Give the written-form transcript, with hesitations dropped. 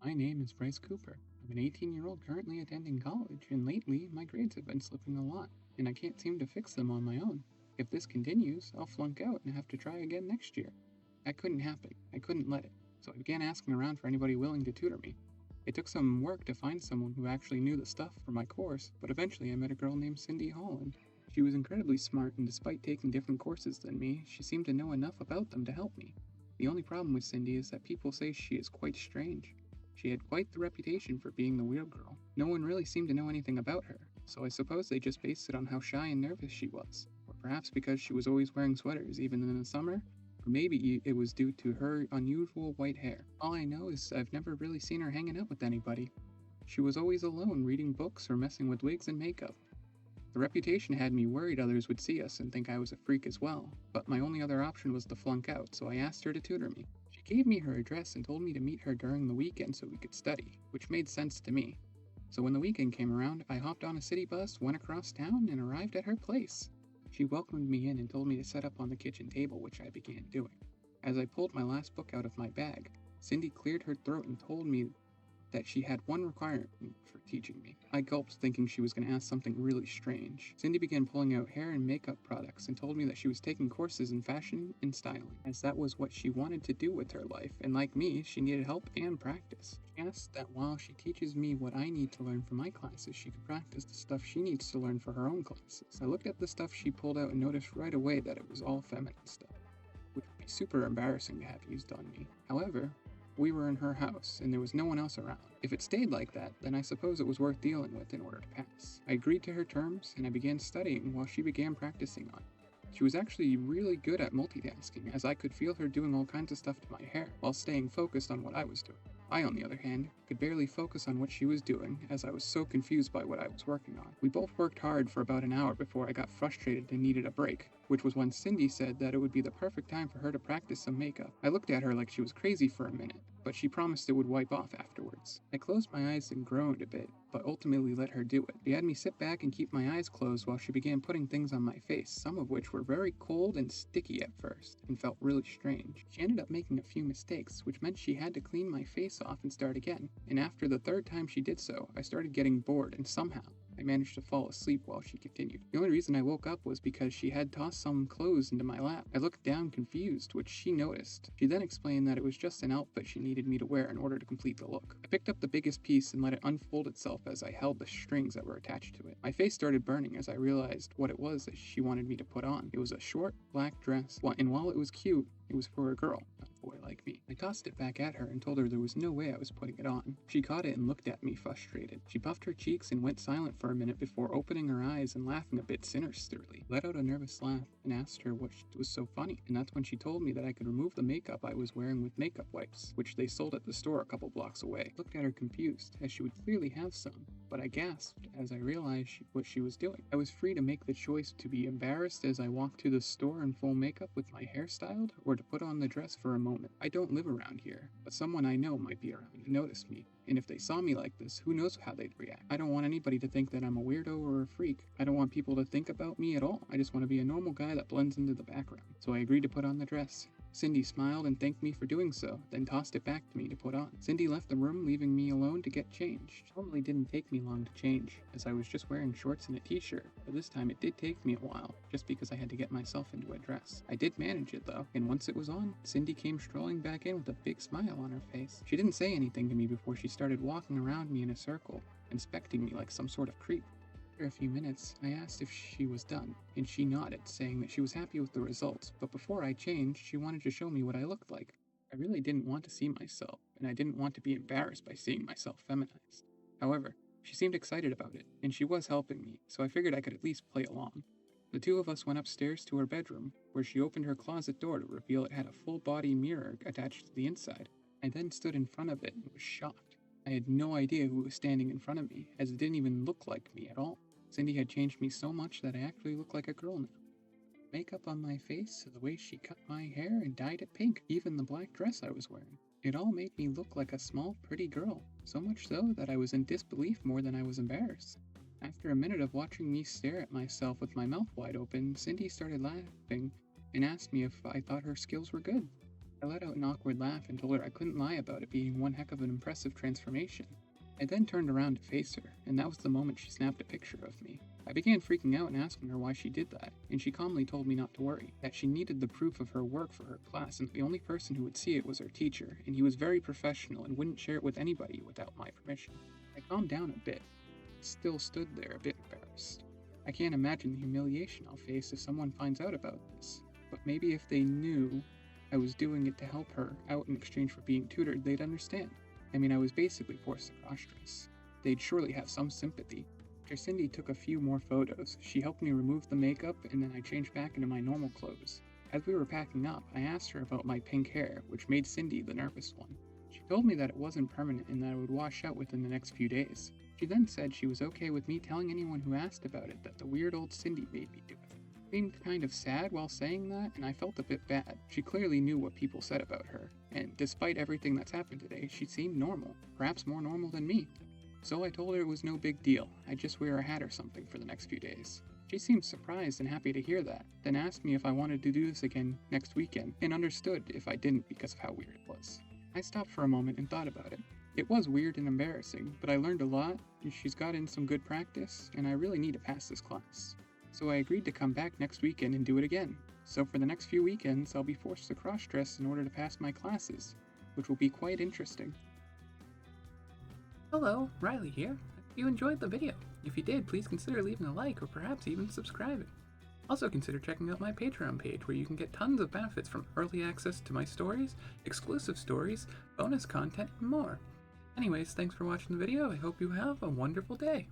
My name is Bryce Cooper. I'm an 18-year-old currently attending college, and lately my grades have been slipping a lot, and I can't seem to fix them on my own. If this continues, I'll flunk out and have to try again next year. That couldn't happen. I couldn't let it. So I began asking around for anybody willing to tutor me. It took some work to find someone who actually knew the stuff for my course, but eventually I met a girl named Cindy Holland. She was incredibly smart, and despite taking different courses than me, she seemed to know enough about them to help me. The only problem with Cindy is that people say she is quite strange. She had quite the reputation for being the weird girl. No one really seemed to know anything about her, so I suppose they just based it on how shy and nervous she was. Or perhaps because she was always wearing sweaters, even in the summer, or maybe it was due to her unusual white hair. All I know is I've never really seen her hanging out with anybody. She was always alone, reading books or messing with wigs and makeup. The reputation had me worried others would see us and think I was a freak as well, but my only other option was to flunk out, so I asked her to tutor me. She gave me her address and told me to meet her during the weekend so we could study, which made sense to me. So when the weekend came around, I hopped on a city bus, went across town, and arrived at her place. She welcomed me in and told me to set up on the kitchen table, which I began doing. As I pulled my last book out of my bag, Cindy cleared her throat and told me that she had one requirement for teaching me. I gulped, thinking she was going to ask something really strange. Cindy began pulling out hair and makeup products and told me that she was taking courses in fashion and styling, as that was what she wanted to do with her life, and like me, she needed help and practice. She asked that while she teaches me what I need to learn for my classes, she could practice the stuff she needs to learn for her own classes. I looked at the stuff she pulled out and noticed right away that it was all feminine stuff, which would be super embarrassing to have used on me. However, we were in her house, and there was no one else around. If it stayed like that, then I suppose it was worth dealing with in order to pass. I agreed to her terms, and I began studying while she began practicing on it. She was actually really good at multitasking, as I could feel her doing all kinds of stuff to my hair, while staying focused on what I was doing. I, on the other hand, could barely focus on what she was doing, as I was so confused by what I was working on. We both worked hard for about an hour before I got frustrated and needed a break, which was when Cindy said that it would be the perfect time for her to practice some makeup. I looked at her like she was crazy for a minute, but she promised it would wipe off afterwards. I closed my eyes and groaned a bit, but ultimately let her do it. She had me sit back and keep my eyes closed while she began putting things on my face, some of which were very cold and sticky at first, and felt really strange. She ended up making a few mistakes, which meant she had to clean my face off and start again, and after the third time she did so, I started getting bored, and somehow, I managed to fall asleep while she continued. The only reason I woke up was because she had tossed some clothes into my lap. I looked down confused, which she noticed. She then explained that it was just an outfit she needed me to wear in order to complete the look. I picked up the biggest piece and let it unfold itself as I held the strings that were attached to it. My face started burning as I realized what it was that she wanted me to put on. It was a short, black dress, and while it was cute, it was for a girl, not a boy like me. I tossed it back at her and told her there was no way I was putting it on. She caught it and looked at me frustrated. She puffed her cheeks and went silent for a minute before opening her eyes and laughing a bit sinisterly. I let out a nervous laugh and asked her what was so funny, and that's when she told me that I could remove the makeup I was wearing with makeup wipes, which they sold at the store a couple blocks away. I looked at her confused, as she would clearly have some, but I gasped as I realized what she was doing. I was free to make the choice to be embarrassed as I walked to the store in full makeup with my hair styled, or to put on the dress for a moment. I don't live around here, but someone I know might be around and notice me, and if they saw me like this, who knows how they'd react. I don't want anybody to think that I'm a weirdo or a freak. I don't want people to think about me at all. I just want to be a normal guy that blends into the background. So I agreed to put on the dress. Cindy smiled and thanked me for doing so, then tossed it back to me to put on. Cindy left the room, leaving me alone to get changed. It normally didn't take me long to change, as I was just wearing shorts and a t-shirt, but this time it did take me a while, just because I had to get myself into a dress. I did manage it though, and once it was on, Cindy came strolling back in with a big smile on her face. She didn't say anything to me before she started walking around me in a circle, inspecting me like some sort of creep. After a few minutes, I asked if she was done, and she nodded, saying that she was happy with the results, but before I changed, she wanted to show me what I looked like. I really didn't want to see myself, and I didn't want to be embarrassed by seeing myself feminized. However, she seemed excited about it, and she was helping me, so I figured I could at least play along. The two of us went upstairs to her bedroom, where she opened her closet door to reveal it had a full-body mirror attached to the inside. I then stood in front of it and was shocked. I had no idea who was standing in front of me, as it didn't even look like me at all. Cindy had changed me so much that I actually look like a girl now. Makeup on my face, the way she cut my hair and dyed it pink, even the black dress I was wearing. It all made me look like a small, pretty girl, so much so that I was in disbelief more than I was embarrassed. After a minute of watching me stare at myself with my mouth wide open, Cindy started laughing and asked me if I thought her skills were good. I I let out an awkward laugh and told her I couldn't lie about it being one heck of an impressive transformation. I then turned around to face her, and that was the moment she snapped a picture of me. I began freaking out and asking her why she did that, and she calmly told me not to worry, that she needed the proof of her work for her class, and the only person who would see it was her teacher, and he was very professional and wouldn't share it with anybody without my permission. I calmed down a bit, still stood there a bit embarrassed. I can't imagine the humiliation I'll face if someone finds out about this, but maybe if they knew I was doing it to help her out in exchange for being tutored, they'd understand. I mean, I was basically forced to cross-dress. They'd surely have some sympathy. After Cindy took a few more photos, she helped me remove the makeup and then I changed back into my normal clothes. As we were packing up, I asked her about my pink hair, which made Cindy the nervous one. She told me that it wasn't permanent and that it would wash out within the next few days. She then said she was okay with me telling anyone who asked about it that the weird old Cindy made me do it. I seemed kind of sad while saying that, and I felt a bit bad. She clearly knew what people said about her, and despite everything that's happened today, she seemed normal, perhaps more normal than me. So I told her it was no big deal, I'd just wear a hat or something for the next few days. She seemed surprised and happy to hear that, then asked me if I wanted to do this again next weekend, and understood if I didn't because of how weird it was. I stopped for a moment and thought about it. It was weird and embarrassing, but I learned a lot, and she's got in some good practice, and I really need to pass this class. So I agreed to come back next weekend and do it again. So for the next few weekends, I'll be forced to cross-dress in order to pass my classes, which will be quite interesting. Hello, Riley here. Hope you enjoyed the video. If you did, please consider leaving a like or perhaps even subscribing. Also consider checking out my Patreon page where you can get tons of benefits from early access to my stories, exclusive stories, bonus content, and more. Anyways, thanks for watching the video. I hope you have a wonderful day.